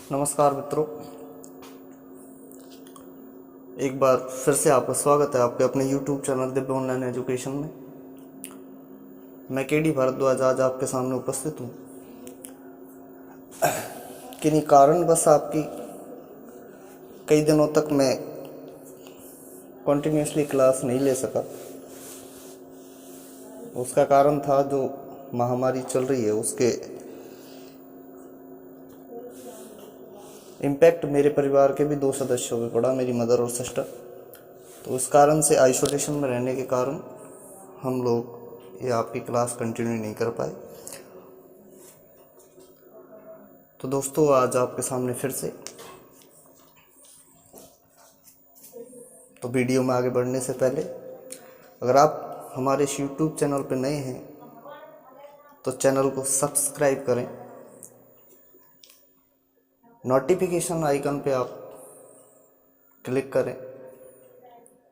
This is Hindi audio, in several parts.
नमस्कार मित्रों, एक बार फिर से आपका स्वागत है आपके अपने YouTube channel Divya online education में। मैं केडी भारद्वाज आज आपके सामने उपस्थित हूँ। किन्हीं कारण बस आपकी कई दिनों तक मैं कंटिन्यूसली क्लास नहीं ले सका। उसका कारण था जो महामारी चल रही है उसके इम्पैक्ट मेरे परिवार के भी 2 सदस्यों पे पड़ा, मेरी मदर और सिस्टर। तो इस कारण से आइसोलेशन में रहने के कारण हम लोग ये आपकी क्लास कंटिन्यू नहीं कर पाए। तो दोस्तों, आज आपके सामने फिर से तो वीडियो में आगे बढ़ने से पहले अगर आप हमारे इस YouTube चैनल पर नए हैं तो चैनल को सब्सक्राइब करें, नोटिफिकेशन आइकन पे आप क्लिक करें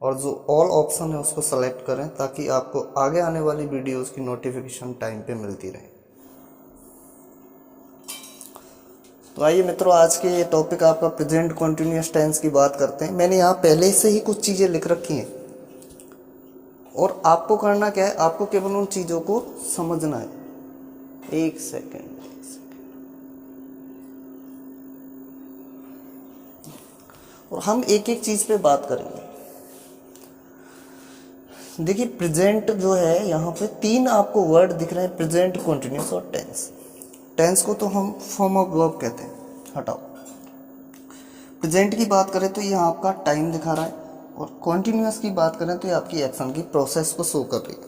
और जो ऑल ऑप्शन है उसको सेलेक्ट करें ताकि आपको आगे आने वाली वीडियोस की नोटिफिकेशन टाइम पे मिलती रहे। तो आइए मित्रों, आज के ये टॉपिक आपका प्रेजेंट कंटिन्यूअस टेंस की बात करते हैं। मैंने यहाँ पहले से ही कुछ चीज़ें लिख रखी हैं और आपको करना क्या है, आपको केवल उन चीज़ों को समझना है। एक सेकेंड, और हम एक एक चीज़ पे बात करेंगे। देखिए, प्रेजेंट जो है यहाँ पे 3 आपको वर्ड दिख रहे हैं, प्रेजेंट, कंटिन्यूअस और टेंस। टेंस को तो हम फॉर्म ऑफ वर्ब कहते हैं, हटाओ। प्रेजेंट की बात करें तो ये आपका टाइम दिखा रहा है और कंटिन्यूअस की बात करें तो ये आपकी एक्शन की प्रोसेस को शो कर रही है।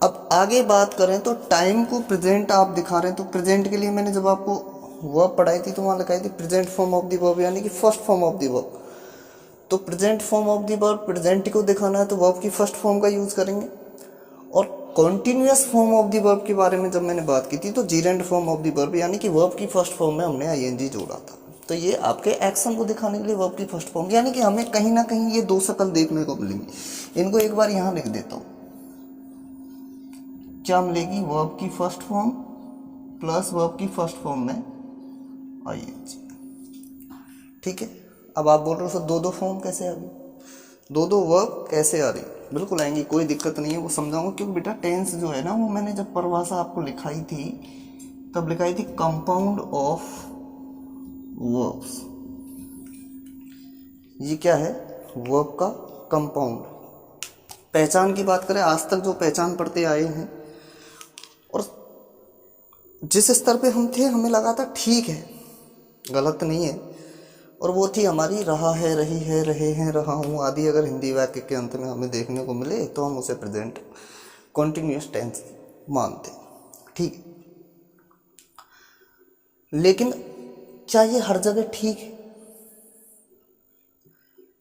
अब आगे बात करें तो टाइम को प्रेजेंट आप दिखा रहे हैं, तो प्रेजेंट के लिए मैंने जब आपको वर्ब पढ़ाई थी तो वहाँ लिखाई थी present form of the verb, यानी कि first form of the verb. तो present form of the verb, present को दिखाना है तो वर्ब की फर्स्ट फॉर्म का यूज़ करेंगे। और continuous form of the verb के बारे में जब मैंने बात की थी तो जीरेंड फॉर्म ऑफ द वर्ब, यानी कि वर्ब की फर्स्ट फॉर्म में हमने आईएनजी जोड़ा था। तो ये आपके एक्शन को दिखाने के लिए वर्ब की फर्स्ट फॉर्म, यानी कि हमें कहीं ना कहीं ये 2 शक्ल देखने को मिलेंगी। इनको एक बार यहाँ लिख देता हूँ, क्या मिलेगी? वर्ब की फर्स्ट फॉर्म प्लस वर्ब की फर्स्ट फॉर्म में आईएनजी। ठीक है। अब आप बोल रहे हो सर 2-2 फॉर्म कैसे आ गई, 2-2 वर्ब कैसे आ रही? बिल्कुल आएंगी, कोई दिक्कत नहीं है, वो समझाऊंगा। क्योंकि बेटा टेंस जो है ना, वो मैंने जब परिभाषा आपको लिखाई थी तब लिखाई थी कंपाउंड ऑफ वर्ब्स। ये क्या है? वर्ब का कंपाउंड। पहचान की बात करें, आज तक जो पहचान पढ़ते आए हैं और जिस स्तर पे हम थे हमें लगा था ठीक है, गलत नहीं है, और वो थी हमारी रहा है, रही है, रहे हैं, रहा हूँ आदि। अगर हिंदी वाक्य के अंत में हमें देखने को मिले तो हम उसे प्रेजेंट कंटिन्यूअस टेंस मानते हैं। ठीक है, लेकिन क्या ये हर जगह ठीक है?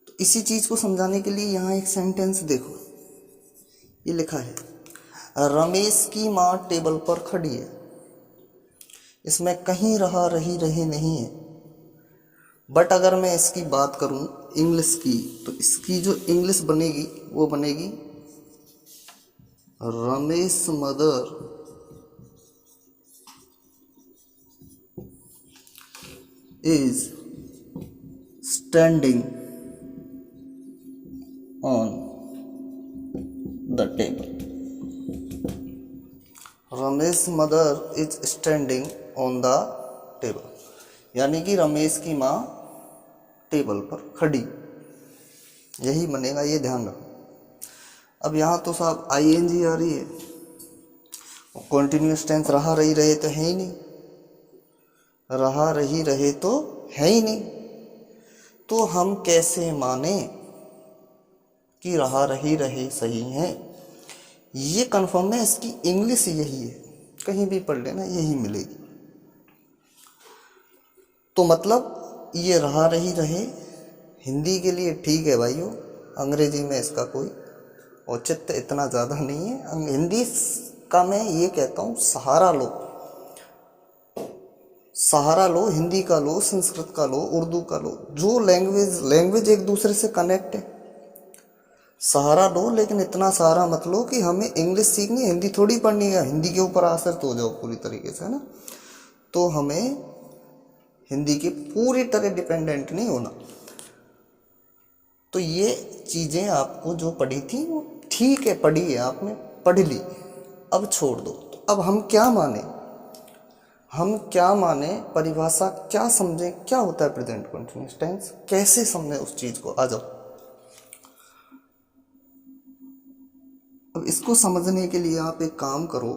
तो इसी चीज़ को समझाने के लिए यहाँ एक सेंटेंस देखो, ये लिखा है रमेश की माँ टेबल पर खड़ी है। इसमें कहीं रहा, रही, रहे नहीं है। बट अगर मैं इसकी बात करूं इंग्लिश की तो इसकी जो इंग्लिश बनेगी वो बनेगी Ramesh mother is standing on the table. Ramesh mother is standing on the table, यानी कि रमेश की माँ टेबल पर खड़ी, यही बनेगा, ये ध्यान रखो। अब यहाँ तो साहब आईएनजी आ रही है, कॉन्टिन्यूअस टेंस रहा, रही, रहे तो है ही नहीं, रहा, रही, रहे तो है ही नहीं। तो हम कैसे माने कि रहा, रही, रहे सही है? ये कन्फर्म है, इसकी इंग्लिश यही है, कहीं भी पढ़ लेना यही मिलेगी। तो मतलब ये रहा, रही, रहे हिंदी के लिए ठीक है भाइयों, अंग्रेजी में इसका कोई औचित्य इतना ज़्यादा नहीं है। हिंदी का मैं ये कहता हूँ सहारा लो, सहारा लो, हिंदी का लो, संस्कृत का लो, उर्दू का लो, जो लैंग्वेज एक दूसरे से कनेक्ट है, सहारा लो। लेकिन इतना सहारा मत लो कि हमें इंग्लिश सीखनी है, हिंदी थोड़ी पढ़नी है, हिंदी के ऊपर आश्रित हो जाओ पूरी तरीके से, है ना। तो हमें हिंदी की पूरी तरह डिपेंडेंट नहीं होना। तो ये चीज़ें आपको जो पढ़ी थी वो ठीक है, पढ़ी है आपने, पढ़ ली, अब छोड़ दो। तो अब हम क्या माने, हम क्या माने, परिभाषा क्या समझें, क्या होता है प्रेजेंट कंटिन्यूअस टेंस, कैसे समझें उस चीज़ को। आ जाओ, अब इसको समझने के लिए आप एक काम करो,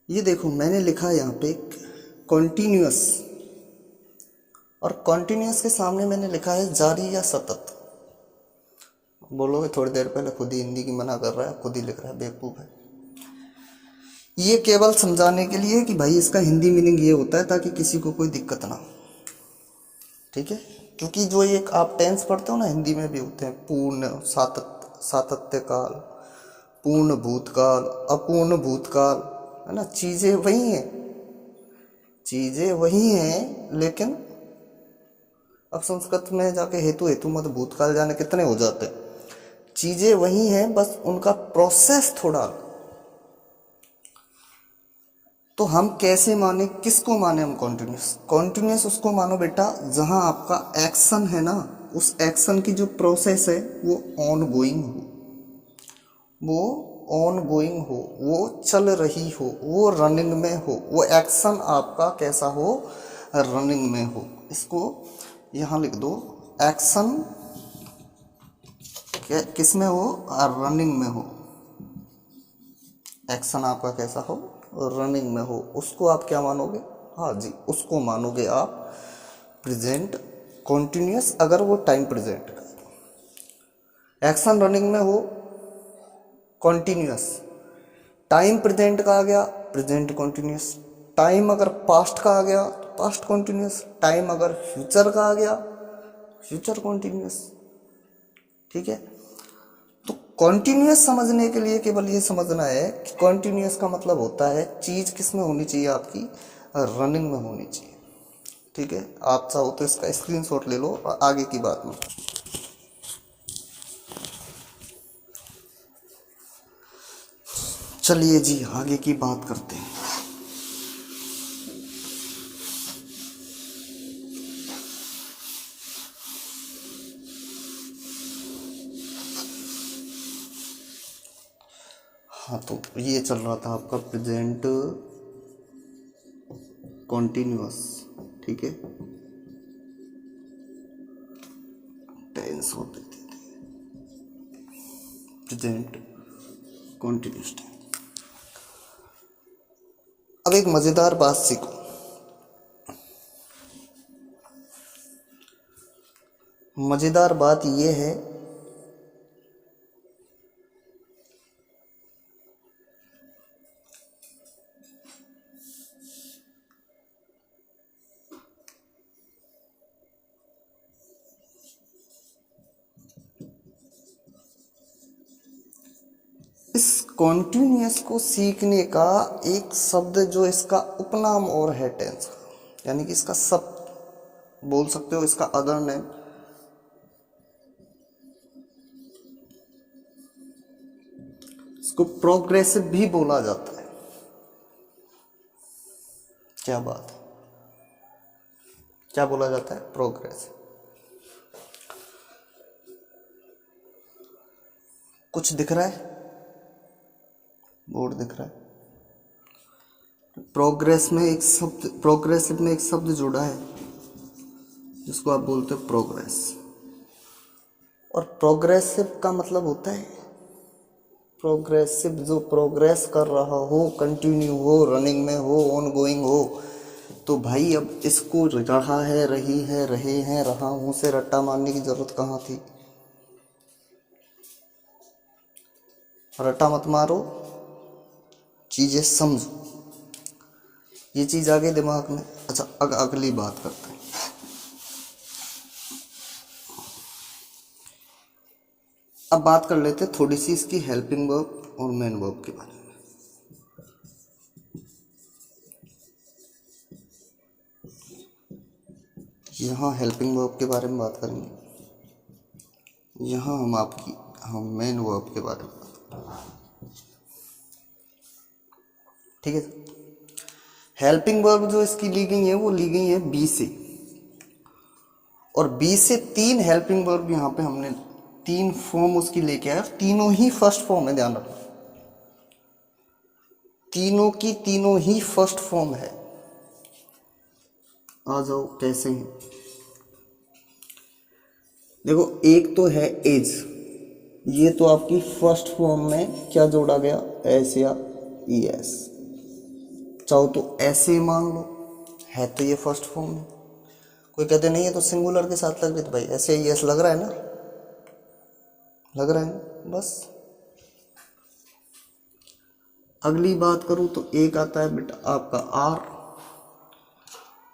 ये देखो मैंने लिखा है यहाँ पे कॉन्टिन्यूअस, और कॉन्टिन्यूअस के सामने मैंने लिखा है जारी या सतत। बोलोगे थोड़ी देर पहले खुद ही हिंदी की मना कर रहा है, खुद ही लिख रहा है, बेवकूफ़ है। ये केवल समझाने के लिए कि भाई इसका हिंदी मीनिंग ये होता है ताकि किसी को कोई दिक्कत ना हो, ठीक है। क्योंकि जो ये आप टेंस पढ़ते हो ना, हिंदी में भी होते हैं पूर्ण, सातत्य काल, पूर्ण भूतकाल, अपूर्ण भूतकाल, है ना। चीज़ें वही हैं, चीज़ें वही हैं, लेकिन अब संस्कृत में जाके हेतु हेतु मत भूतकाल जाने कितने हो जाते हैं। चीज़ें वही हैं, बस उनका प्रोसेस थोड़ा। तो हम कैसे माने, किसको माने हम कॉन्टिन्यूस, कॉन्टिन्यूस उसको मानो बेटा जहां आपका एक्शन है ना, उस एक्शन की जो प्रोसेस है वो ऑन गोइंग हो, वो ऑन गोइंग हो, वो चल रही हो, वो रनिंग में हो, वो एक्शन आपका कैसा हो, रनिंग में हो। इसको यहाँ लिख दो, एक्शन किस में हो, रनिंग में हो। एक्शन आपका कैसा हो, रनिंग में हो, उसको आप क्या मानोगे, हाँ जी, उसको मानोगे आप प्रेजेंट कॉन्टिन्यूअस, अगर वो टाइम प्रेजेंट का। एक्शन रनिंग में हो कॉन्टिन्यूअस, टाइम प्रेजेंट का आ गया प्रेजेंट कॉन्टिन्यूअस, टाइम अगर पास्ट का आ गया तो पास्ट कॉन्टिन्यूअस, टाइम अगर फ्यूचर का आ गया फ्यूचर कॉन्टिन्यूअस, ठीक है। तो कॉन्टिन्यूअस समझने के लिए केवल ये समझना है कि कॉन्टिन्यूअस का मतलब होता है चीज़ किस में होनी चाहिए, आपकी रनिंग में होनी चाहिए, ठीक है। आप चाहो तो इसका स्क्रीनशॉट ले लो और आगे की बात में। चलिए जी आगे की बात करते हैं। हाँ, तो ये चल रहा था आपका प्रेजेंट कॉन्टिन्यूअस, ठीक है, टेंस होते थे प्रेजेंट कॉन्टिन्यूअस टेंस। अब एक मज़ेदार बात सीखो, मज़ेदार बात यह है इस कॉन्टिन्यूअस को सीखने का एक शब्द जो इसका उपनाम और है टेंस का, यानी कि इसका सब बोल सकते हो, इसका अदर नेम, इसको प्रोग्रेसिव भी बोला जाता है। क्या बात है, क्या बोला जाता है, प्रोग्रेसिव। कुछ दिख रहा है, बोर्ड दिख रहा है। प्रोग्रेस में एक शब्द, प्रोग्रेसिव में एक शब्द जुड़ा है जिसको आप बोलते हो प्रोग्रेस, और प्रोग्रेसिव का मतलब होता है प्रोग्रेसिव, जो प्रोग्रेस कर रहा हो, कंटिन्यू हो, रनिंग में हो, ऑन गोइंग हो। तो भाई अब इसको रहा है, रही है, रहे हैं, रहा हूं से रट्टा मारने की जरूरत कहाँ थी। रट्टा मत मारो, चीजें समझो, ये चीज आगे दिमाग में। अच्छा अगली बात करते हैं। अब बात कर लेते हैं थोड़ी सी इसकी हेल्पिंग वर्ब और मेन वर्ब के बारे में। यहाँ हेल्पिंग वर्ब के बारे में बात करेंगे, यहाँ हम मेन वर्ब के बारे में बात करेंगे, ठीक है। हेल्पिंग वर्ब जो इसकी ली गई है वो ली गई है बी से, और बी से 3 हेल्पिंग वर्ब यहाँ पे हमने 3 फॉर्म उसकी लेके आए, तीनों ही फर्स्ट फॉर्म है, ध्यान रखना तीनों की तीनों ही फर्स्ट फॉर्म है। आ जाओ कैसे हैं, देखो एक तो है इज, ये तो आपकी फर्स्ट फॉर्म में क्या जोड़ा गया, एस या ई एस, चाहो तो ऐसे मान लो, है तो ये फर्स्ट फॉर्म में। कोई कहते नहीं है तो सिंगुलर के साथ लग रही, तो भाई ऐसे ही एस लग रहा है ना, लग रहा है ना, बस। अगली बात करूं तो एक आता है बेटा आपका आर,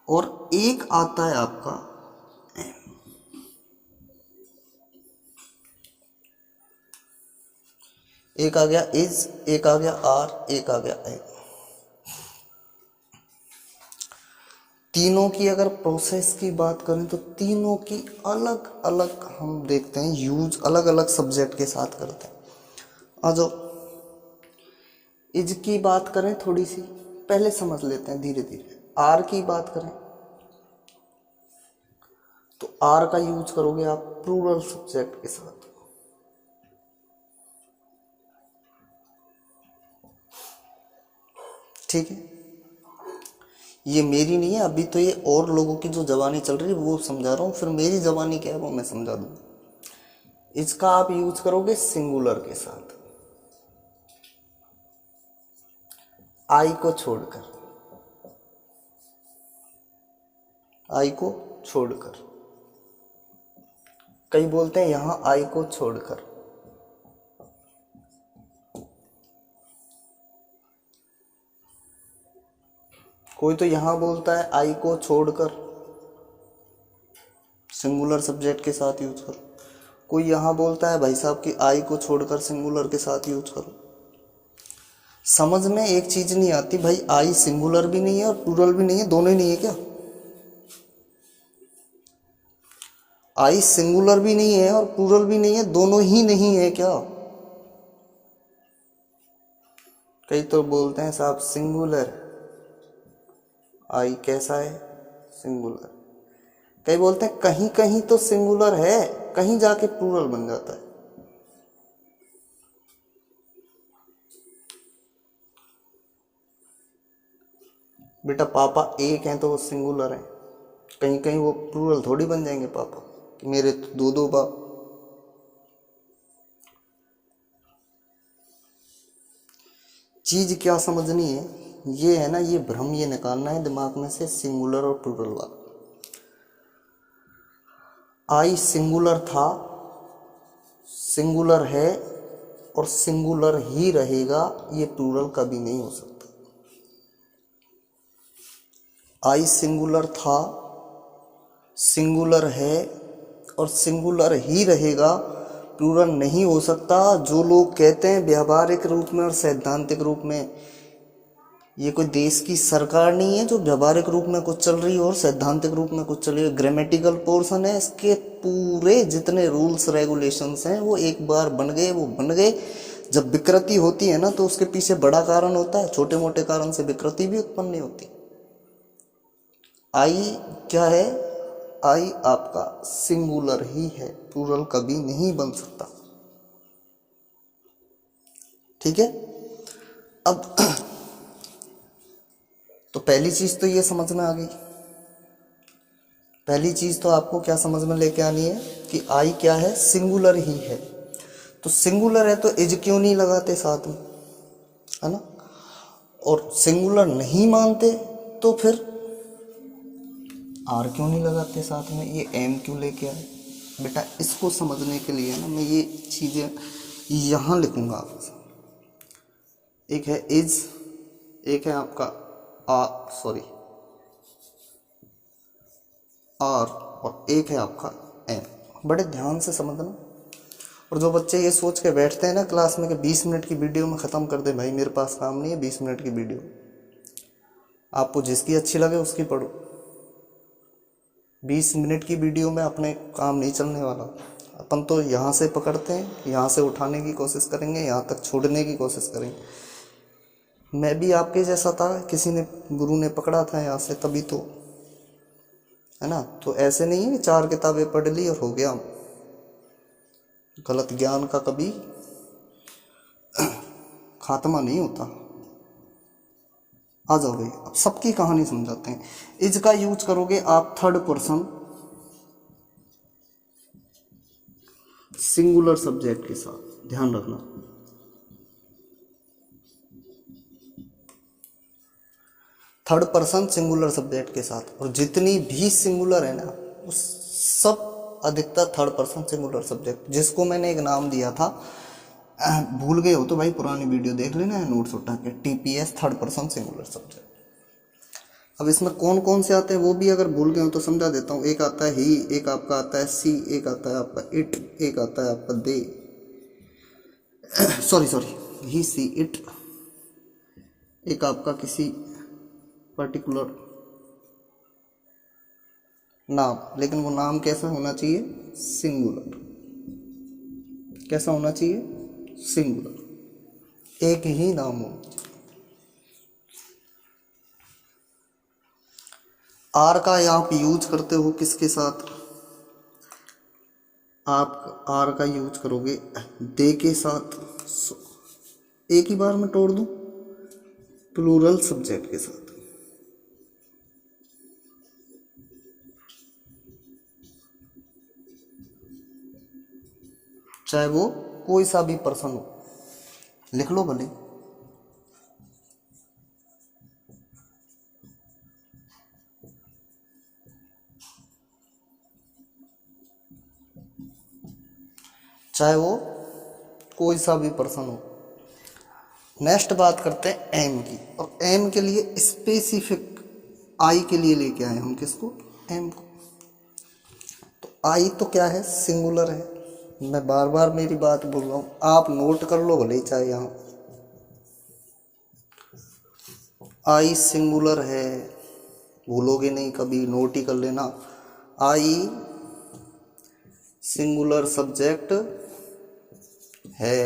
और एक आता है आपका एम। एक आ गया इज, एक आ गया आर, एक आ गया एम। तीनों की अगर प्रोसेस की बात करें तो तीनों की अलग अलग हम देखते हैं यूज, अलग अलग सब्जेक्ट के साथ करते हैं। आ जाओ इज की बात करें, थोड़ी सी पहले समझ लेते हैं धीरे धीरे। आर की बात करें तो आर का यूज करोगे आप प्लूरल सब्जेक्ट के साथ, ठीक है। ये मेरी नहीं है अभी, तो ये और लोगों की जो जबानी चल रही है वो समझा रहा हूँ, फिर मेरी जबानी क्या है वो मैं समझा दूँ। इसका आप यूज करोगे सिंगुलर के साथ, आई को छोड़कर, आई को छोड़कर, कई बोलते हैं यहां आई को छोड़कर, कोई तो यहां बोलता है आई को छोड़कर सिंगुलर सब्जेक्ट के साथ यूज करो, कोई यहां बोलता है भाई साहब कि आई को छोड़कर सिंगुलर के साथ यूज करो। समझ में एक चीज नहीं आती भाई, आई सिंगुलर भी नहीं है और प्लूरल भी नहीं है, दोनों ही नहीं है क्या? आई सिंगुलर भी नहीं है और प्लूरल भी नहीं है, दोनों ही नहीं है क्या? कई तो बोलते हैं साहब सिंगुलर, आई कैसा है, सिंगुलर। कई बोलते हैं कहीं कहीं तो सिंगुलर है, कहीं जाके प्लूरल बन जाता है। बेटा पापा एक हैं तो वो सिंगुलर हैं, कहीं कहीं वो प्लूरल थोड़ी बन जाएंगे पापा, कि मेरे तो दो दो बाप। चीज क्या समझनी है, ये है ना, ये भ्रम ये निकालना है दिमाग में से, सिंगुलर और प्लूरल वाला। आई सिंगुलर था, सिंगुलर है और सिंगुलर ही रहेगा, ये प्लूरल कभी नहीं हो सकता। आई सिंगुलर था, सिंगुलर है और सिंगुलर ही रहेगा, प्लूरल नहीं हो सकता। जो लोग कहते हैं व्यावहारिक रूप में और सैद्धांतिक रूप में, ये कोई देश की सरकार नहीं है जो व्यावहारिक रूप में कुछ चल रही है और सैद्धांतिक रूप में कुछ चल रही है। ग्रामेटिकल पोर्शन है, इसके पूरे जितने रूल्स रेगुलेशंस हैं वो एक बार बन गए, वो बन गए। जब विकृति होती है ना तो उसके पीछे बड़ा कारण होता है, छोटे मोटे कारण से विकृति भी उत्पन्न नहीं होती। आई क्या है, आई आपका सिंगुलर ही है, प्लूरल कभी नहीं बन सकता, ठीक है। अब तो पहली चीज तो ये समझ में आ गई, पहली चीज तो आपको क्या समझ में लेके आनी है कि आई क्या है, सिंगुलर ही है। तो सिंगुलर है तो इज क्यों नहीं लगाते साथ में, है ना। और सिंगुलर नहीं मानते तो फिर आर क्यों नहीं लगाते साथ में, ये एम क्यों लेके आए। बेटा इसको समझने के लिए ना मैं ये चीज़ें यहाँ लिखूंगा आपके साथ। एक है इज, एक है आपका आर और एक है आपका एम। बड़े ध्यान से समझना। और जो बच्चे ये सोच के बैठते हैं ना क्लास में कि 20 मिनट की वीडियो में ख़त्म कर दे, भाई मेरे पास काम नहीं है 20 मिनट की वीडियो, आपको जिसकी अच्छी लगे उसकी पढ़ो। 20 मिनट की वीडियो में अपने काम नहीं चलने वाला। अपन तो यहाँ से पकड़ते हैं, यहाँ से उठाने की कोशिश करेंगे, यहाँ तक छोड़ने की कोशिश करेंगे। मैं भी आपके जैसा था, किसी ने गुरु ने पकड़ा था यहाँ से, तभी तो, है ना। तो ऐसे नहीं है कि 4 किताबें पढ़ ली और हो गया। गलत ज्ञान का कभी खात्मा नहीं होता। आ जाओ भाई, अब सबकी कहानी समझाते हैं। इज का यूज करोगे आप थर्ड पर्सन सिंगुलर सब्जेक्ट के साथ, ध्यान रखना। थर्ड पर्सन सिंगुलर सब्जेक्ट के साथ, और जितनी भी सिंगुलर है ना, उस सब अधिकतर थर्ड पर्सन सिंगुलर सब्जेक्ट, जिसको मैंने एक नाम दिया था, भूल गए हो तो भाई पुरानी वीडियो देख लेना है नोट्स उठा के, TPS third person singular subject. अब इसमें कौन कौन से आते हैं वो भी अगर भूल गए हो तो समझा देता हूँ। एक आता है ही, एक आपका आता है सी, एक आता है आपका इट, एक आता है आपका दे, सॉरी ही सी इट, एक आपका किसी पर्टिकुलर नाम, लेकिन वो नाम कैसा होना चाहिए, सिंगुलर। कैसा होना चाहिए, सिंगुलर, एक ही नाम हो। आर का आप यूज करते हो किसके साथ, आप आर का यूज करोगे दे के साथ, एक ही बार में तोड़ दूं, प्लूरल सब्जेक्ट के साथ। चाहे वो कोई सा भी पर्सन हो, लिख लो भले। चाहे वो कोई सा भी पर्सन हो। नेक्स्ट बात करते हैं एम की, और एम के लिए स्पेसिफिक आई के लिए लेके आए हम किसको, एम को। तो आई तो क्या है, सिंगुलर है। मैं बार बार मेरी बात बोल रहा हूँ, आप नोट कर लो भले, चाहे यहाँ आई सिंगुलर है, भूलोगे नहीं कभी, नोट ही कर लेना। आई सिंगुलर सब्जेक्ट है,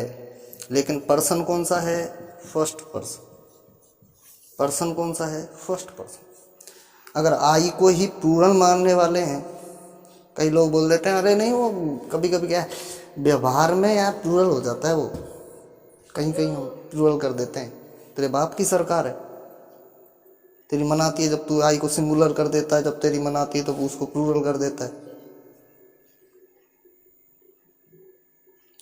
लेकिन पर्सन कौन सा है, फर्स्ट पर्सन। पर्सन कौन सा है, फर्स्ट पर्सन। अगर आई को ही प्लूरल मानने वाले हैं, कई लोग बोल देते हैं अरे नहीं, वो कभी कभी क्या है व्यवहार में यार प्लूरल हो जाता है, वो कहीं कहीं हम प्लूरल कर देते हैं। तेरे बाप की सरकार है, तेरी मन आती है जब तू आई को सिंगुलर कर देता है, जब तेरी मन आती है तो उसको प्लूरल कर देता है।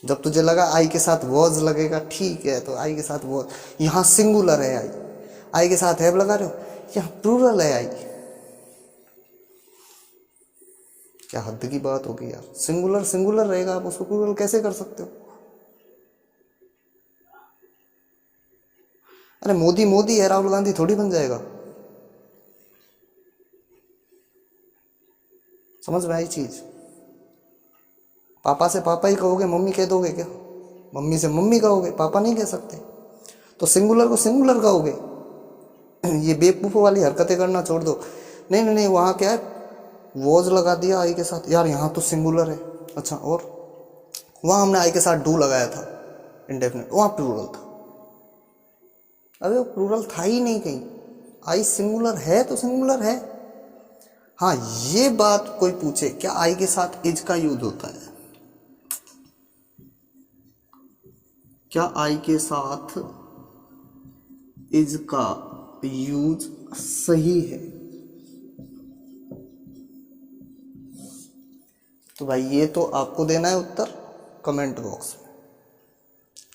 जब तुझे लगा आई के साथ वॉज लगेगा, ठीक है, तो आई के साथ वॉज, यहाँ सिंगुलर है आई, आई के साथ हैव लगा रहे हो, यहाँ प्लूरल है आई। क्या हद की बात होगी यार, सिंगुलर सिंगुलर रहेगा, आप उसको प्लूरल कैसे कर सकते हो। अरे मोदी मोदी है, राहुल गांधी थोड़ी बन जाएगा। समझ में आई चीज। पापा से पापा ही कहोगे, मम्मी कह दोगे क्या, मम्मी से मम्मी कहोगे, पापा नहीं कह सकते। तो सिंगुलर को सिंगुलर कहोगे, ये बेवकूफ़ों वाली हरकतें करना छोड़ दो। नहीं नहीं नहीं, वहाँ क्या है, वॉज लगा दिया आई के साथ, यार यहाँ तो सिंगुलर है। अच्छा, और वहाँ हमने आई के साथ डू लगाया था इंडेफिनिट, वहाँ प्लूरल था। अबे वो प्लूरल था ही नहीं कहीं, आई सिंगुलर है तो सिंगुलर है। हाँ, ये बात कोई पूछे क्या आई के साथ इज का यूज होता है, क्या आई के साथ इज का यूज सही है, तो भाई ये तो आपको देना है उत्तर कमेंट बॉक्स में,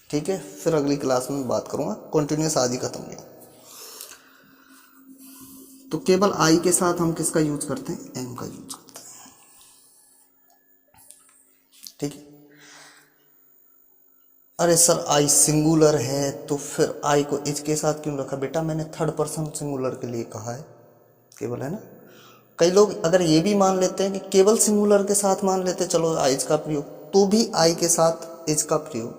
ठीक है। फिर अगली क्लास में बात करूंगा, कंटिन्यूस आज ही खत्म किया। तो केवल आई के साथ हम किसका यूज करते हैं, एम का यूज करते हैं, ठीक है। अरे सर आई सिंगुलर है तो फिर आई को इज के साथ क्यों रखा, बेटा मैंने थर्ड पर्सन सिंगुलर के लिए कहा है, केवल, है ना। कई लोग अगर ये भी मान लेते हैं कि केवल सिंगुलर के साथ मान लेते, चलो आइज का प्रयोग, तो भी आई के साथ इज का प्रयोग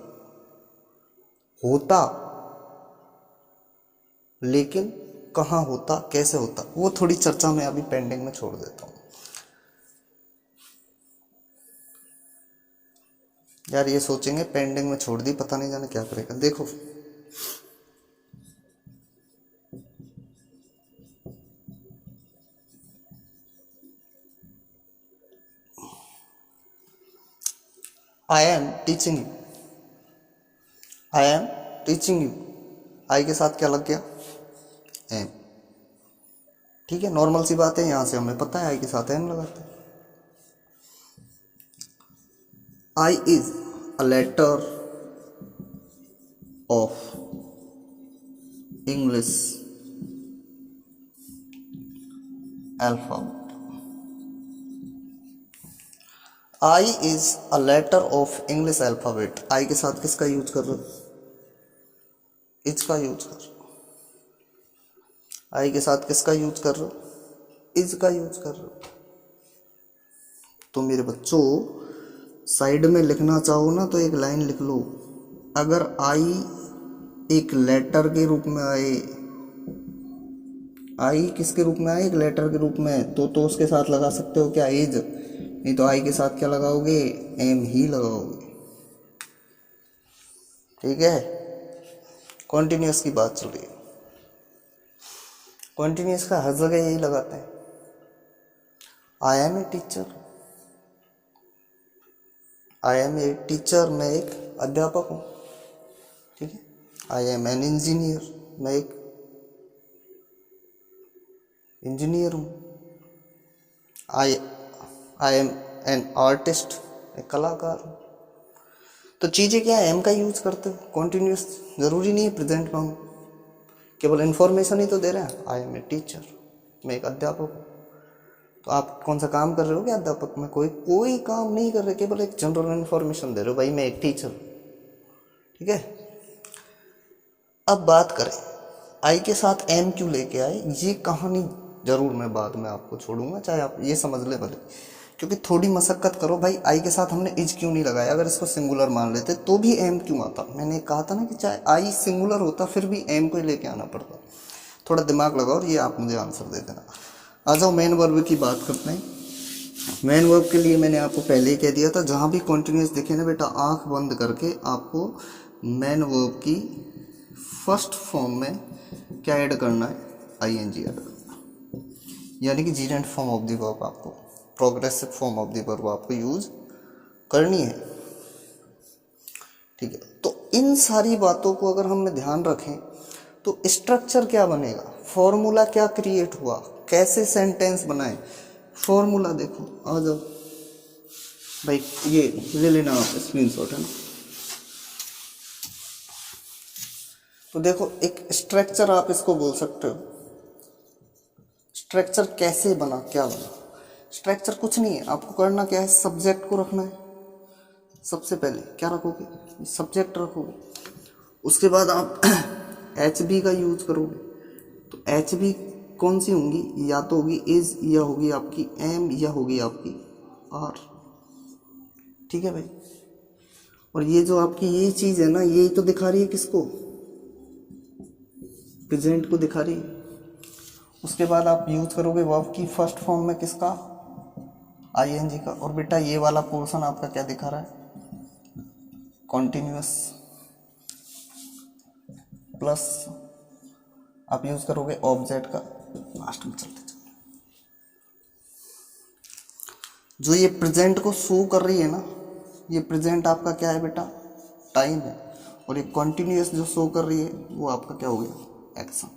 होता, लेकिन कहाँ होता, कैसे होता, वो थोड़ी चर्चा में अभी पेंडिंग में छोड़ देता हूँ। यार ये सोचेंगे पेंडिंग में छोड़ दी, पता नहीं जाने क्या करेगा। देखो I am teaching you, I am teaching you, I के साथ क्या लग गया, एम। ठीक है, नॉर्मल सी बात है, यहां से हमें पता है आई के साथ एम लगाते हैं। I is a letter of English alphabet. I is a letter of English alphabet. I के साथ किसका यूज कर रहे हो, इज का यूज कर रहे हो। आई के साथ किसका यूज कर रहे हो, इज का यूज कर रहे हो। तो मेरे बच्चों साइड में लिखना चाहो ना तो एक लाइन लिख लो, अगर आई एक लेटर के रूप में आए, आई किसके रूप में आए, एक लेटर के रूप में, तो उसके साथ लगा सकते हो क्या, इज। नहीं तो आई के साथ क्या लगाओगे, एम ही लगाओगे। ठीक है, कॉन्टिन्यूस की बात चल रही है, कॉन्टिन्यूस का हर जगह यही लगाते हैं। I am a teacher, I am a teacher, मैं एक अध्यापक हूँ। ठीक है, आई एम एन इंजीनियर, मैं एक इंजीनियर हूँ। आई एम एन आर्टिस्ट, एक कलाकार हूँ। तो चीज़ें क्या है, एम का यूज करते हो, कॉन्टिन्यूस जरूरी नहीं है प्रेजेंट में हम केवल इन्फॉर्मेशन ही तो दे रहे हैं। आई एम ए टीचर, मैं एक अध्यापक हूँ। तो आप कौन सा काम कर रहे हो क्या अध्यापक में, कोई काम नहीं कर रहे, केवल एक जनरल इन्फॉर्मेशन दे रहे हो, भाई मैं एक टीचर हूँ। ठीक है, अब बात करें आई के साथ एम क्यों लेके आए, ये कहानी जरूर मैं बाद में आपको छोड़ूंगा, चाहे आप ये समझ ले भले, क्योंकि थोड़ी मशक्कत करो भाई। आई के साथ हमने इज क्यों नहीं लगाया, अगर इसको सिंगुलर मान लेते तो भी एम क्यों आता। मैंने कहा था ना कि चाहे आई सिंगुलर होता फिर भी एम को ही लेके आना पड़ता। थोड़ा दिमाग लगाओ और ये आप मुझे आंसर दे देना। आ जाओ मेन वर्ब की बात करते हैं। मेन वर्ब के लिए मैंने आपको पहले ही कह दिया था, जहाँ भी कॉन्टिन्यूस दिखे ना बेटा, आंख बंद करके आपको मेन वर्ब की फर्स्ट फॉर्म में क्या ऐड करना है, आई एन जी ऐड करना, यानी कि जीरेंट फॉर्म ऑफ द वर्ब, आपको progressive form of the verb आपको यूज करनी है। ठीक है, तो इन सारी बातों को अगर हम ध्यान रखें तो स्ट्रक्चर क्या बनेगा, फॉर्मूला क्या क्रिएट हुआ, कैसे सेंटेंस बनाए, फॉर्मूला देखो। आ जाओ भाई, ये ले लेना आप स्क्रीनशॉट, है ना। तो देखो एक स्ट्रक्चर आप इसको बोल सकते हो। स्ट्रक्चर कैसे बना, क्या बना, स्ट्रक्चर कुछ नहीं है, आपको करना क्या है, सब्जेक्ट को रखना है। सबसे पहले क्या रखोगे, सब्जेक्ट रखोगे। उसके बाद आप एच बी का यूज करोगे। तो एच बी कौन सी होंगी, या तो होगी इज, या होगी आपकी एम, या होगी आपकी आर। ठीक है भाई, और ये जो आपकी ये चीज है ना, यही तो दिखा रही है किसको, प्रेजेंट को दिखा रही है। उसके बाद आप यूज करोगे वर्ब की फर्स्ट फॉर्म में किसका, आईएनजी का। और बेटा ये वाला पोर्शन आपका क्या दिखा रहा है, कॉन्टिन्यूअस, प्लस आप यूज करोगे ऑब्जेक्ट का लास्ट में। चलते चलते जो ये प्रेजेंट को शो कर रही है ना, ये प्रेजेंट आपका क्या है बेटा, टाइम है। और ये कॉन्टिन्यूअस जो शो कर रही है वो आपका क्या हो गया, एक्शन।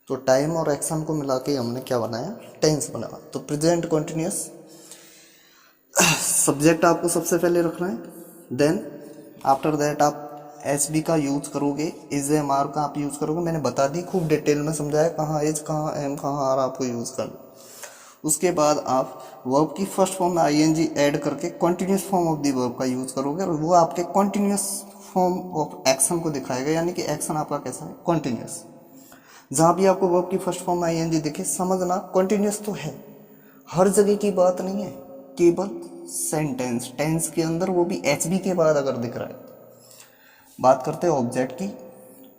तो टाइम और एक्शन को मिला के हमने क्या बनाया, टेंस बनाया। तो प्रेजेंट कॉन्टिन्यूअस, सब्जेक्ट आपको सबसे पहले रखना है। देन आफ्टर दैट आप एच बी का यूज करोगे, इज एम आर का आप यूज करोगे। मैंने बता दी, खूब डिटेल में समझाया, कहाँ इज, कहाँ एम, कहाँ आर आपको यूज करना। उसके बाद आप वर्ब की फर्स्ट फॉर्म में आई एन जी ऐड करके continuous form of the verb का यूज करोगे, और वो आपके कॉन्टिन्यूस फॉर्म ऑफ एक्शन को दिखाएगा, यानी कि एक्शन आपका कैसा है, कॉन्टिन्यूस। जहाँ भी आपको वर्ब की फर्स्ट फॉर्म में आई एन जी दिखे, समझना कॉन्टिन्यूस तो है, हर जगह की बात नहीं है, केवल सेंटेंस, टेंस के अंदर, वो भी एच बी के बाद अगर दिख रहा है। बात करते हैं ऑब्जेक्ट की,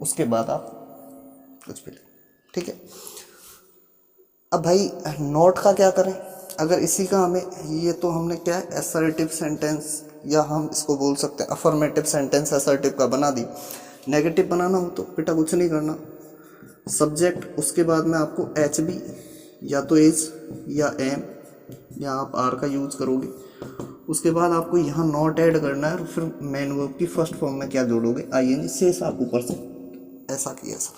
उसके बाद आप कुछ भी। ठीक है, अब भाई नोट का क्या करें, अगर इसी का हमें, ये तो हमने क्या है, असर्टिव सेंटेंस, या हम इसको बोल सकते हैं अफर्मेटिव सेंटेंस असर्टिव का बना दी। नेगेटिव बनाना हो तो बेटा कुछ नहीं करना, सब्जेक्ट, उसके बाद में आपको एच बी, या तो इज, या एम, या आप आर का यूज करोगे। उसके बाद आपको यहाँ नॉट ऐड करना है और फिर मेन वर्ब की फर्स्ट फॉर्म में क्या जोड़ोगे, आईएनजी, शेष आप ऊपर से ऐसा की ऐसा।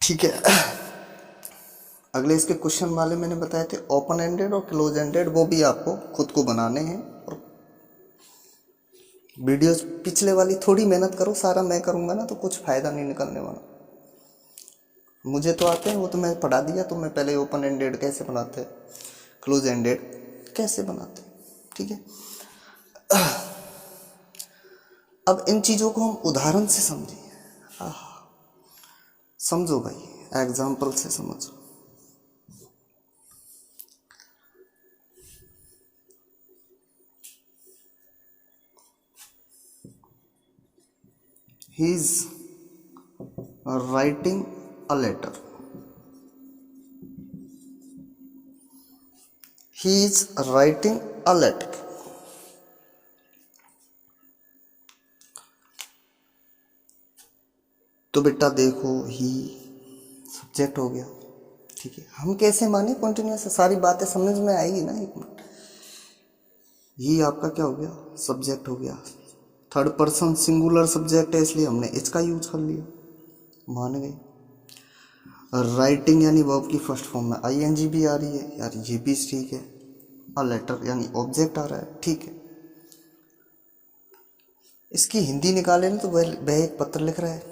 ठीक है। अगले इसके क्वेश्चन वाले मैंने बताए थे ओपन एंडेड और क्लोज एंडेड, वो भी आपको खुद को बनाने हैं। और वीडियोस पिछले वाली थोड़ी मेहनत करो, सारा मैं करूँगा ना तो कुछ फ़ायदा नहीं निकलने वाला। मुझे तो आते हैं, वो तो मैं पढ़ा दिया। तो मैं पहले ओपन एंडेड कैसे बनाते हैं, क्लोज एंडेड कैसे बनाते हैं, ठीक है। अब इन चीज़ों को हम उदाहरण से समझिए। समझो भाई, एग्जाम्पल से समझो। He is writing a letter. He is writing a letter. तो बेटा देखो, ही सब्जेक्ट हो गया, ठीक है। हम कैसे माने कंटिन्यूअस, सारी बातें समझ में आएगी ना। एक मिनट, ही आपका क्या हो गया, सब्जेक्ट हो गया। थर्ड पर्सन सिंगुलर सब्जेक्ट है, इसलिए हमने इसका यूज कर लिया, मान गए। राइटिंग यानी वर्ब की फर्स्ट फॉर्म में आईएनजी भी आ रही है यार, ये भी ठीक है। अ लेटर यानी ऑब्जेक्ट आ रहा है, ठीक है। इसकी हिंदी निकाले ना तो वह एक पत्र लिख रहा है,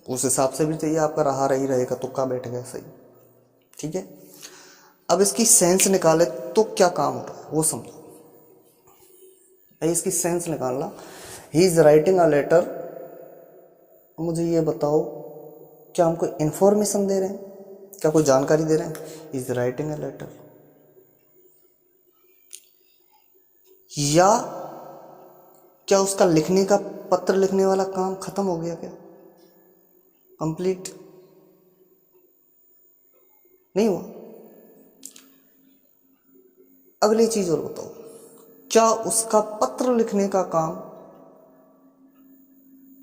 उस हिसाब से भी चाहिए आपका रहा रही रहेगा, तुक्का बैठ गया सही, ठीक है। अब इसकी सेंस निकाले तो क्या काम हो रहा है वो समझो। इसकी सेंस निकालना, he is writing a letter. मुझे ये बताओ, क्या हमको इंफॉर्मेशन दे रहे हैं, क्या कोई जानकारी दे रहे हैं? इज राइटिंग अ लेटर, या क्या उसका लिखने का, पत्र लिखने वाला काम खत्म हो गया, क्या कंप्लीट नहीं हुआ? अगली चीज और बताओ, क्या उसका पत्र लिखने का काम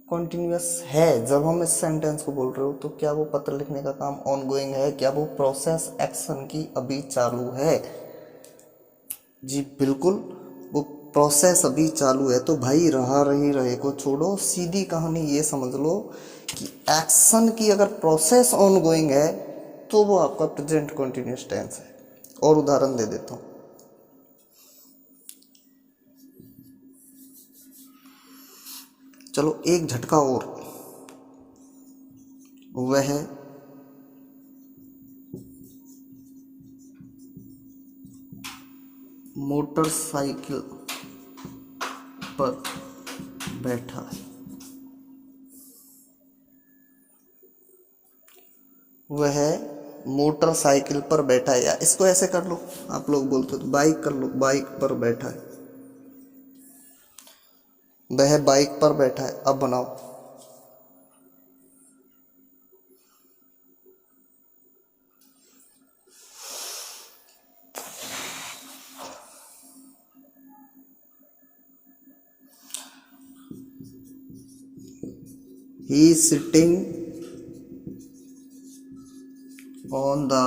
कॉन्टिन्यूअस है? जब हम इस सेंटेंस को बोल रहे हो तो क्या वो पत्र लिखने का काम ऑनगोइंग है, क्या वो प्रोसेस एक्शन की अभी चालू है? जी बिल्कुल, वो प्रोसेस अभी चालू है। तो भाई रहा रही रहे को छोड़ो, सीधी कहानी ये समझ लो कि एक्शन की अगर प्रोसेस ऑनगोइंग है तो वो आपका प्रेजेंट कॉन्टिन्यूअस टेंस है। और उदाहरण दे देता हूँ, चलो एक झटका और, वह मोटरसाइकिल पर बैठा है। वह मोटरसाइकिल पर बैठा है, या इसको ऐसे कर लो, आप लोग बोलते हो तो बाइक कर लो, बाइक पर बैठा है। वह बाइक पर बैठा है, अब बनाओ। He is sitting on the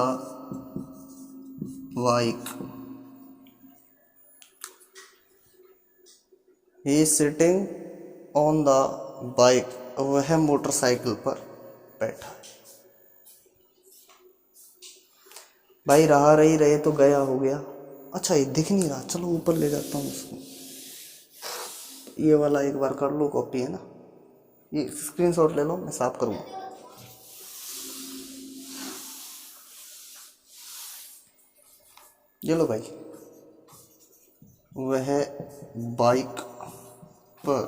bike. He is sitting on the bike. वह मोटरसाइकिल पर बैठा है। भाई रहा रही रहे तो गया हो गया। अच्छा ये दिख नहीं रहा, चलो ऊपर ले जाता हूँ इसको। ये वाला एक बार कर लो, कॉपी है ना, ये स्क्रीनशॉट ले लो, मैं साफ करूँगा। ये लो भाई, वह बाइक पर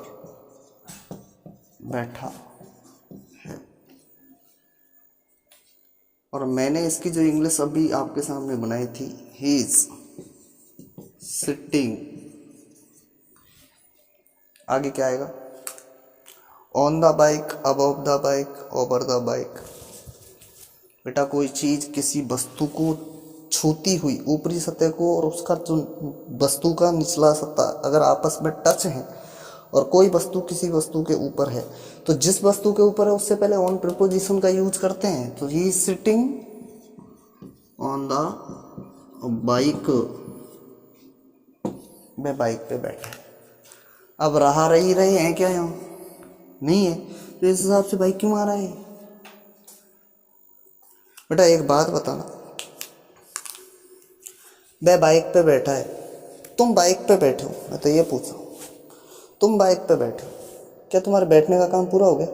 बैठा है। और मैंने इसकी जो इंग्लिश अभी आपके सामने बनाई थी, ही इज सिटिंग, आगे क्या आएगा? On the bike, above the bike, over the bike. बेटा कोई चीज किसी वस्तु को छूती हुई, ऊपरी सतह को और उसका जो वस्तु का निचला सतह अगर आपस में टच है और कोई वस्तु किसी वस्तु के ऊपर है, तो जिस वस्तु के ऊपर है उससे पहले ऑन प्रीपोजिशन का यूज करते हैं। तो he is sitting on the bike way bike पे बैठे। अब रहा रही रहे हैं क्या यहाँ? नहीं है, तो इस हिसाब से बाइक क्यों आ रहा है? बेटा एक बात बताना, वह बाइक पे बैठा है, तुम बाइक पे बैठे हो, मैं तो ये पूछ रहा हूँ, तुम बाइक पे बैठे हो, क्या तुम्हारे बैठने का काम पूरा हो गया?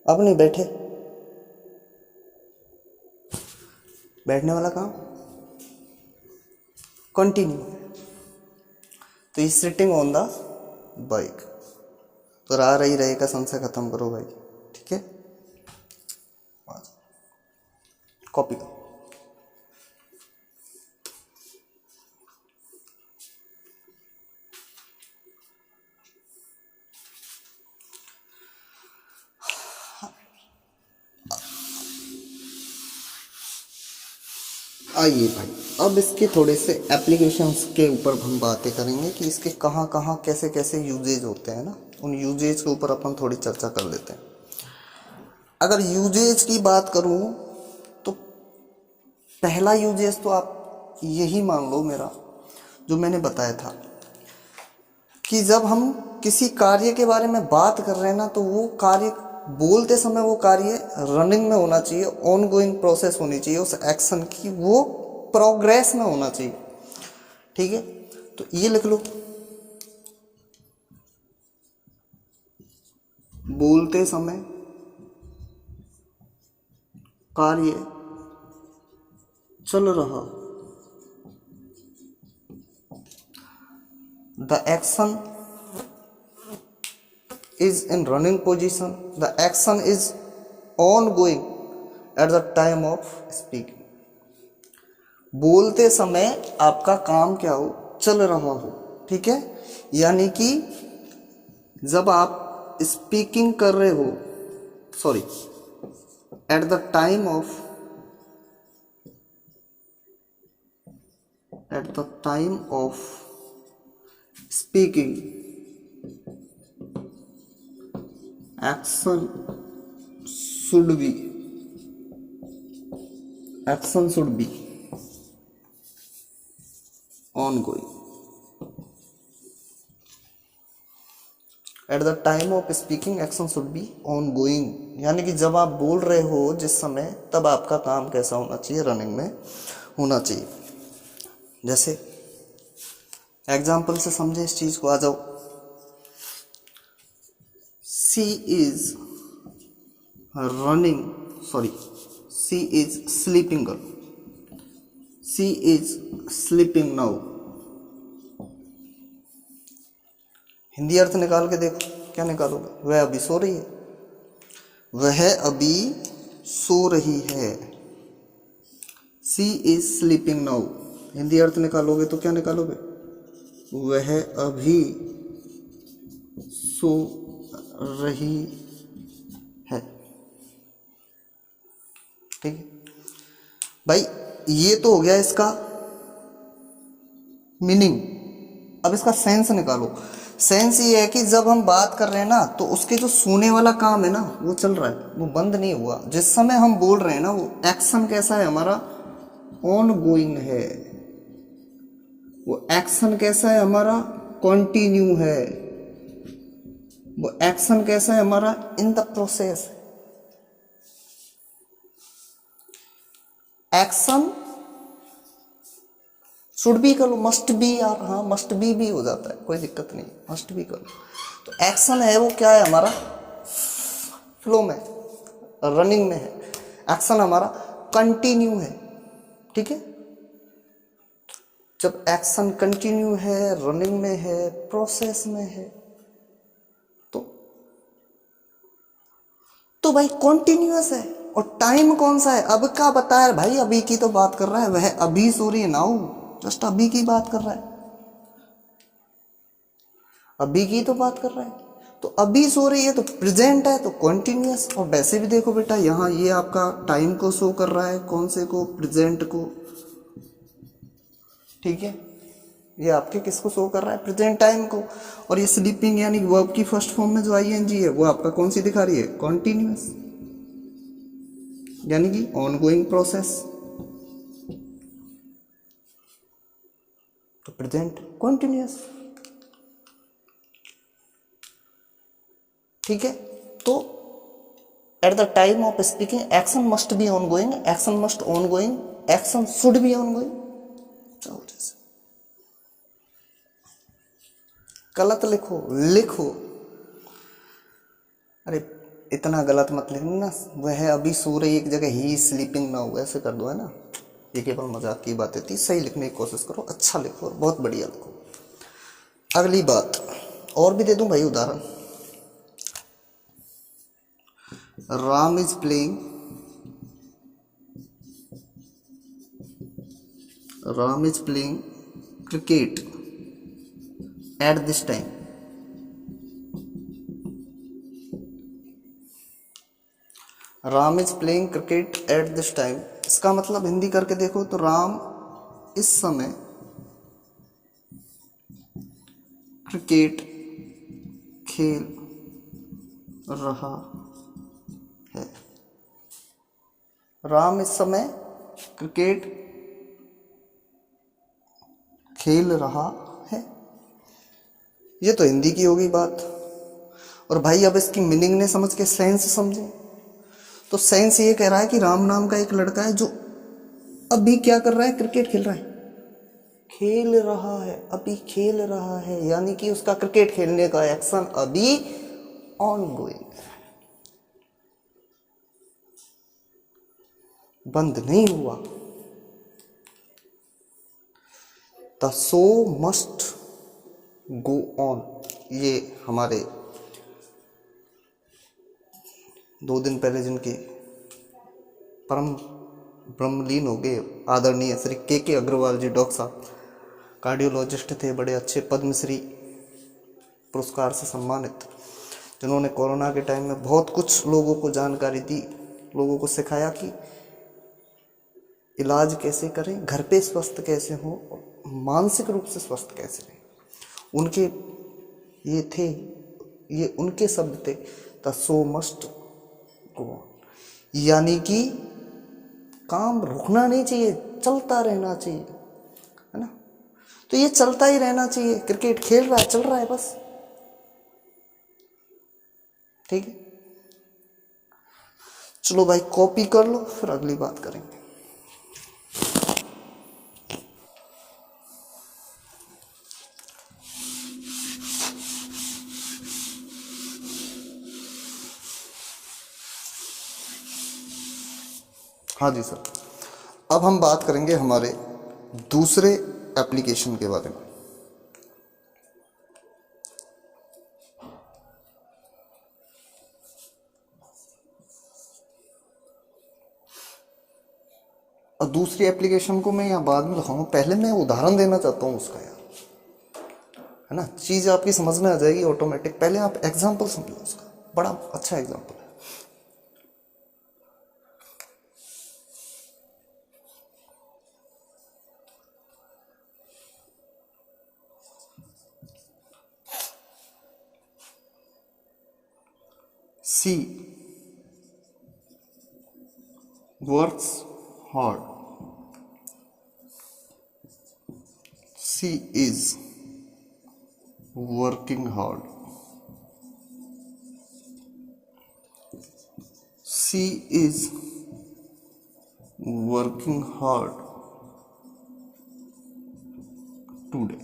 अब नहीं बैठे, बैठने वाला काम कंटिन्यू। तो is sitting on the bike, तो रहा रही रहे का संशय खत्म करो भाई, ठीक है? कॉपी करो। आइए भाई, अब इसके थोड़े से एप्लीकेशंस के ऊपर हम बातें करेंगे कि इसके कहाँ कहाँ कैसे कैसे यूजेज होते हैं ना, उन यूजेज के ऊपर अपन थोड़ी चर्चा कर लेते हैं। अगर यूजेज की बात करूँ तो पहला यूजेज तो आप यही मान लो मेरा, जो मैंने बताया था कि जब हम किसी कार्य के बारे में बात कर रहे हैं ना, तो वो कार्य बोलते समय वो कार्य रनिंग में होना चाहिए, ऑन गोइंग प्रोसेस होनी चाहिए उस एक्शन की, वो प्रोग्रेस में होना चाहिए, ठीक है? तो ये लिख लो, बोलते समय कार्य चल रहा, the action is in running position, the action is ongoing at the time of speaking. बोलते समय आपका काम क्या हो? चल रहा हो, ठीक है? यानी कि जब आप स्पीकिंग कर रहे हो, sorry, at the time of speaking, action should be ongoing. At the time of speaking, action should be ongoing. यानी कि जब आप बोल रहे हो जिस समय, तब आपका काम कैसा होना चाहिए? रनिंग में होना चाहिए। जैसे एग्जाम्पल से समझे इस चीज को, आ जाओ। She is sleeping girl. She is sleeping now. Hindi अर्थ निकाल के देखो, क्या निकालोगे? वह अभी सो रही है, वह अभी सो रही है। She is sleeping now, Hindi अर्थ निकालोगे तो क्या निकालोगे? वह अभी सो रही है, ठीक है भाई? ये तो हो गया इसका मीनिंग। अब इसका सेंस निकालो। सेंस ये है कि जब हम बात कर रहे हैं ना, तो उसके जो सोने वाला काम है ना, वो चल रहा है, वो बंद नहीं हुआ। जिस समय हम बोल रहे हैं ना, वो एक्शन कैसा है हमारा? ऑन गोइंग है। वो एक्शन कैसा है हमारा? कंटिन्यू है। वो एक्शन कैसा है हमारा? In the process. Action should be करो, मस्ट बी, यार हाँ मस्ट बी भी हो जाता है, कोई दिक्कत नहीं, मस्ट बी करो। तो एक्शन है वो क्या है हमारा? फ्लो में, रनिंग में है। एक्शन हमारा कंटिन्यू है, ठीक है? जब एक्शन कंटिन्यू है, रनिंग में है, प्रोसेस में है, तो भाई कॉन्टिन्यूअस है। और टाइम कौन सा है? अब का बताया भाई? अभी की तो बात कर रहा है, वह अभी सो रही है, नाउ जस्ट अभी की बात कर रहा है, अभी की तो बात कर रहा है। तो अभी सो रही है तो प्रेजेंट है, तो कॉन्टिन्यूअस। और वैसे भी देखो बेटा, यहाँ ये आपका टाइम को शो कर रहा है, कौन से को? प्रेजेंट को, ठीक है? ये आपके किसको शो कर रहा है? प्रेजेंट टाइम को। और ये स्लीपिंग यानी वर्ब की फर्स्ट फॉर्म में जो आईएनजी है, वो आपका कौन सी दिखा रही है? कॉन्टिन्यूअस, यानी कि ऑन गोइंग प्रोसेस। तो प्रेजेंट कंटिन्यूअस। ठीक है, तो at the time of speaking action must be on going, action must on going, action should be on going. गलत लिखो लिखो, अरे इतना गलत मत लिखना ना, वह अभी सो रही एक जगह, ही स्लीपिंग ना हो, ऐसे कर दो, है ना। ये केवल मजाक की बातें थी, सही लिखने की कोशिश करो, अच्छा लिखो और बहुत बढ़िया लिखो। अगली बात और भी दे दूं भाई उदाहरण। Ram is playing, Ram is playing cricket at this time. Ram is playing cricket at this time, इसका मतलब हिंदी करके देखो तो राम इस समय क्रिकेट खेल रहा है। राम इस समय क्रिकेट खेल रहा है, ये तो हिंदी की होगी बात। और भाई अब इसकी मीनिंग ने समझ के सेंस समझे, तो सेंस ये कह रहा है कि राम नाम का एक लड़का है जो अभी क्या कर रहा है, क्रिकेट खेल रहा है, खेल रहा है, अभी खेल रहा है, यानी कि उसका क्रिकेट खेलने का एक्शन अभी ऑन गोइंग है, बंद नहीं हुआ। The show must go on, ये हमारे 2 दिन पहले जिनके परम ब्रह्मलीन हो गए आदरणीय श्री के अग्रवाल जी, डॉक्टर साहब, कार्डियोलॉजिस्ट थे, बड़े अच्छे, पद्मश्री पुरस्कार से सम्मानित, जिन्होंने कोरोना के टाइम में बहुत कुछ लोगों को जानकारी दी, लोगों को सिखाया कि इलाज कैसे करें, घर पे स्वस्थ कैसे हो, मानसिक रूप से स्वस्थ कैसे रहें। उनके ये थे, ये उनके शब्द थे, the show must go on, यानी कि काम रुकना नहीं चाहिए, चलता रहना चाहिए, है ना। तो ये चलता ही रहना चाहिए, क्रिकेट खेल रहा है, चल रहा है बस, ठीक है। चलो भाई कॉपी कर लो, फिर अगली बात करेंगे। हाँ जी सर, अब हम बात करेंगे हमारे दूसरे एप्लीकेशन के बारे में। और दूसरी एप्लीकेशन को मैं यहाँ बाद में दिखाऊंगा, पहले मैं उदाहरण देना चाहता हूँ उसका यार, है ना, चीज़ आपकी समझ में आ जाएगी ऑटोमेटिक। पहले आप एग्जाम्पल समझो उसका, बड़ा अच्छा एग्जाम्पल है। She works hard, she is working hard, she is working hard today.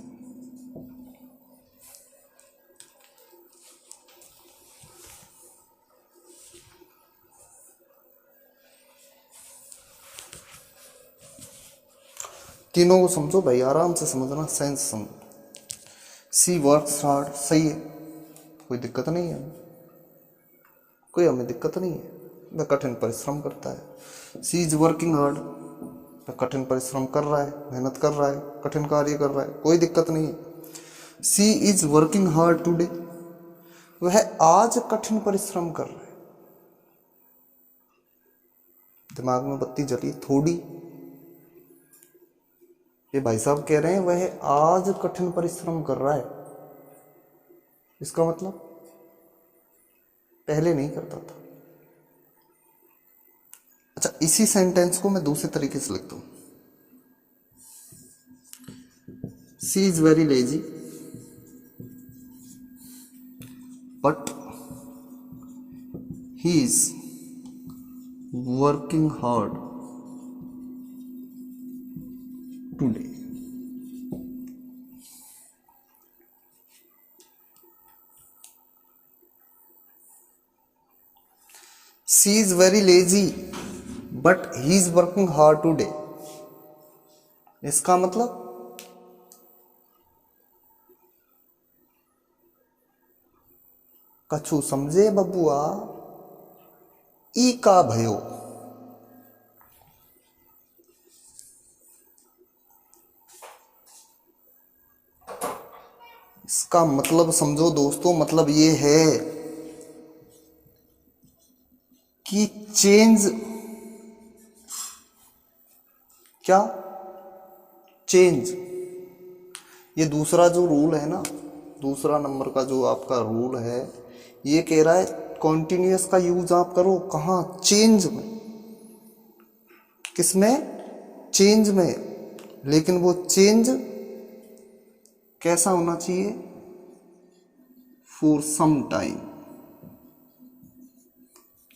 तीनों को समझो भाई, आराम से समझना, सेंस समझो। सी वर्क्स हार्ड, सही है, कोई दिक्कत नहीं है, कोई हमें दिक्कत नहीं है, वह कठिन परिश्रम करता है। सी इज वर्किंग हार्ड, वह कठिन परिश्रम कर रहा है, मेहनत कर रहा है, कठिन कार्य कर रहा है, कोई दिक्कत नहीं है। सी इज वर्किंग हार्ड टुडे, वह आज कठिन परिश्रम कर रहा है। दिमाग में बत्ती जली थोड़ी, ये भाई साहब कह रहे हैं वह आज कठिन परिश्रम कर रहा है, इसका मतलब पहले नहीं करता था। अच्छा, इसी सेंटेंस को मैं दूसरे तरीके से लिखता हूं। She is very lazy but he is working hard today. She is very lazy but he is working hard today. इसका मतलब कछु समझे बबुआ, ई का भयो। इसका मतलब समझो दोस्तों, मतलब ये है कि चेंज, क्या चेंज, ये दूसरा जो रूल है ना, दूसरा नंबर का जो आपका रूल है, ये कह रहा है कॉन्टिन्यूअस का यूज आप करो कहाँ, चेंज में। किसमें? चेंज में। लेकिन वो चेंज कैसा होना चाहिए? For some time.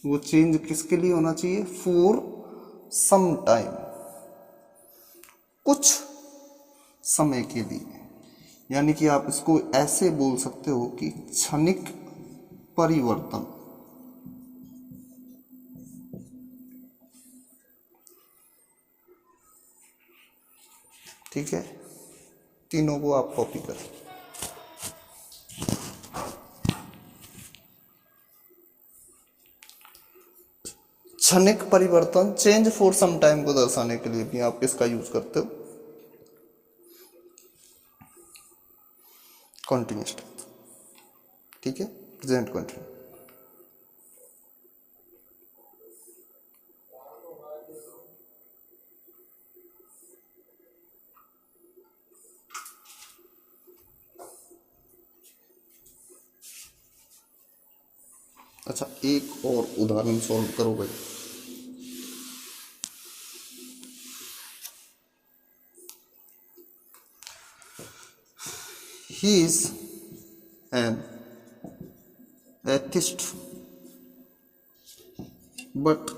वो चेंज किसके लिए होना चाहिए? फॉर सम टाइम, कुछ समय के लिए। यानी कि आप इसको ऐसे बोल सकते हो कि क्षणिक परिवर्तन। ठीक है, तीनों को आप कॉपी करें। क्षणिक परिवर्तन, चेंज फॉर सम टाइम को दर्शाने के लिए भी आप किसका यूज करते हो? Continuous tense. ठीक है, प्रेजेंट कंटिन्यू। अच्छा, एक और उदाहरण सॉल्व करो भाई। He is an atheist but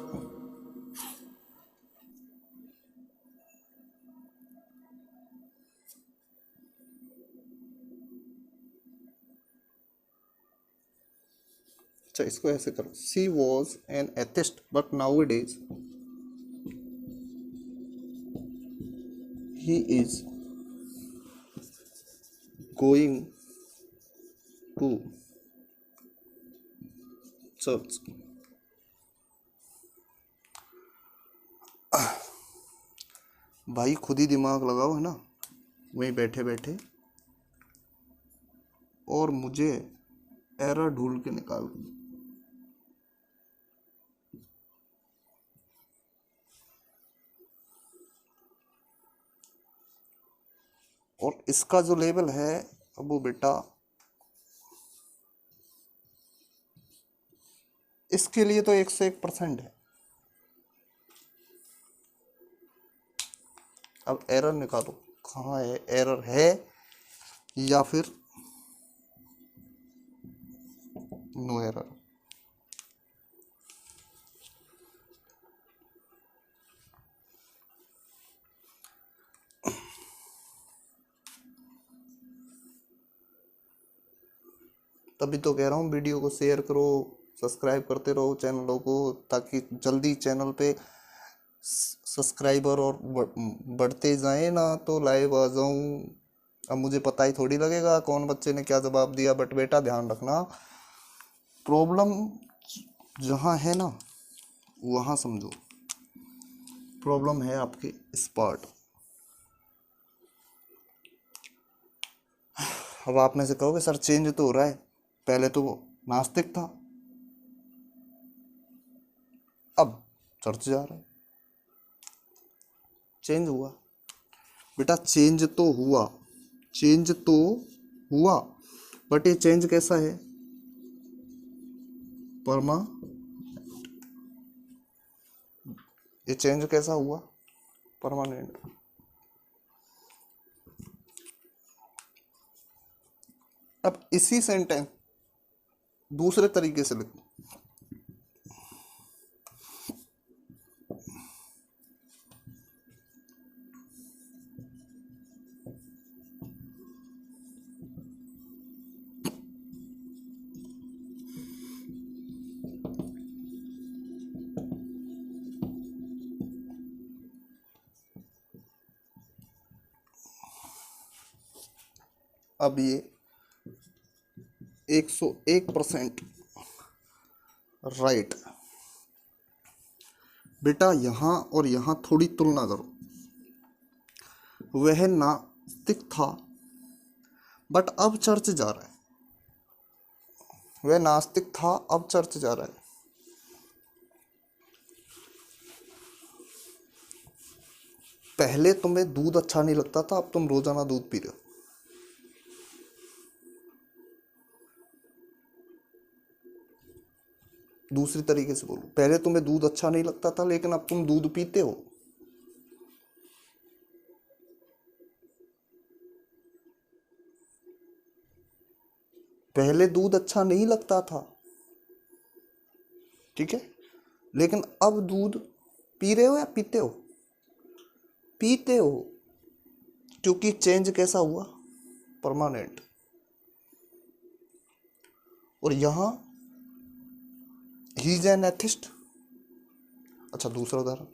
अच्छा, इसको ऐसे करो, she was an atheist but nowadays he is going to church. भाई खुद ही दिमाग लगाओ, है ना, वहीं बैठे बैठे, और मुझे एरर ढूंढ के निकाल दो। और इसका जो लेवल है वो बेटा इसके लिए तो 101% है। अब एरर निकालो, कहाँ है एरर, है या फिर नो एरर। तभी तो कह रहा हूँ वीडियो को शेयर करो, सब्सक्राइब करते रहो चैनलों को, ताकि जल्दी चैनल पे सब्सक्राइबर और बढ़ते जाए ना, तो लाइव आ जाऊं। अब मुझे पता ही थोड़ी लगेगा कौन बच्चे ने क्या जवाब दिया, बट बेटा ध्यान रखना, प्रॉब्लम जहाँ है ना वहाँ समझो, प्रॉब्लम है आपके स्पार्ट। अब आप में से कहोगे सर चेंज तो हो रहा है, पहले तो नास्तिक था अब चर्च जा रहा है, चेंज हुआ। बेटा चेंज तो हुआ, चेंज तो हुआ, बट ये चेंज कैसा है? परमा, ये चेंज कैसा हुआ? परमानेंट। अब इसी सेंटेंस दूसरे तरीके से लिखो। अब ये 101% राइट। बेटा यहाँ और यहाँ थोड़ी तुलना करो। वह नास्तिक था बट अब चर्च जा रहा है। वह नास्तिक था अब चर्च जा रहा है। पहले तुम्हें दूध अच्छा नहीं लगता था, अब तुम रोजाना दूध पी रहे हो। दूसरी तरीके से बोलो, पहले तुम्हें दूध अच्छा नहीं लगता था लेकिन अब तुम दूध पीते हो। पहले दूध अच्छा नहीं लगता था, ठीक है, लेकिन अब दूध पी रहे हो या पीते हो? पीते हो, क्योंकि चेंज कैसा हुआ? परमानेंट। और यहां ही इज एन एथिस्ट। अच्छा, दूसरा उदाहरण,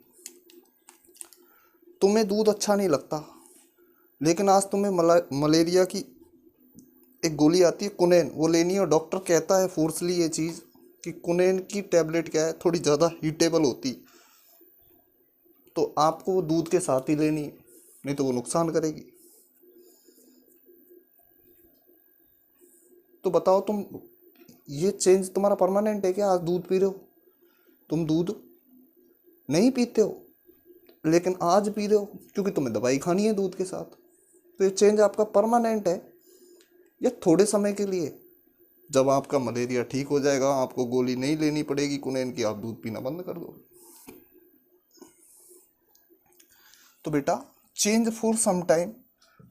तुम्हें दूध अच्छा नहीं लगता लेकिन आज तुम्हें मलेरिया की एक गोली आती है कुनेन, वो लेनी है और डॉक्टर कहता है फोर्सली ये चीज़ कि कुनेन की टैबलेट क्या है, थोड़ी ज़्यादा हीटेबल होती, तो आपको वो दूध के साथ ही लेनी है, नहीं तो वो नुकसान करेगी। तो बताओ तुम, ये चेंज तुम्हारा परमानेंट है क्या? आज दूध पी रहे हो, तुम दूध नहीं पीते हो लेकिन आज पी रहे हो क्योंकि तुम्हें दवाई खानी है दूध के साथ। तो ये चेंज आपका परमानेंट है या थोड़े समय के लिए? जब आपका मलेरिया ठीक हो जाएगा, आपको गोली नहीं लेनी पड़ेगी कुनेन की, आप दूध पीना बंद कर दो। तो बेटा चेंज फॉर सम टाइम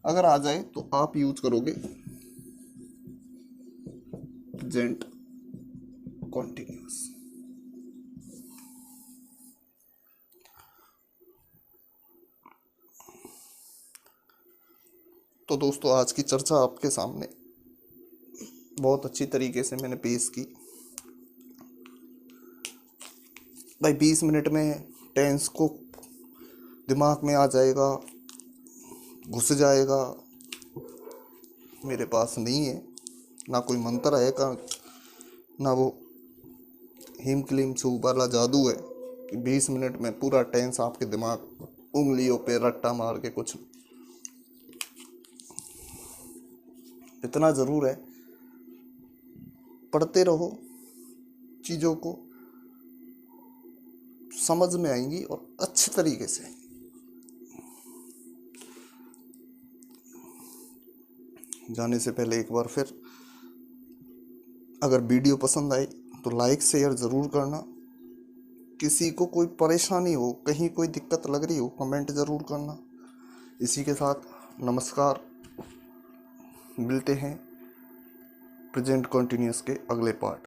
अगर आ जाए तो आप यूज करोगे प्रेजेंट कॉन्टिन्यूअस। तो दोस्तों आज की चर्चा आपके सामने बहुत अच्छी तरीके से मैंने पेश की। भाई 20 मिनट में टेंस को दिमाग में आ जाएगा, घुस जाएगा, मेरे पास नहीं है, ना कोई मंत्र है का, ना वो हिम क्लीम सू वाला जादू है कि 20 मिनट में पूरा टेंस आपके दिमाग उंगलियों पे रट्टा मार के कुछ। इतना ज़रूर है, पढ़ते रहो, चीज़ों को समझ में आएंगी और अच्छे तरीके से। जाने से पहले एक बार फिर, अगर वीडियो पसंद आई तो लाइक शेयर ज़रूर करना। किसी को कोई परेशानी हो, कहीं कोई दिक्कत लग रही हो, कमेंट ज़रूर करना। इसी के साथ नमस्कार, मिलते हैं प्रेजेंट कंटिन्यूअस के अगले पार्ट।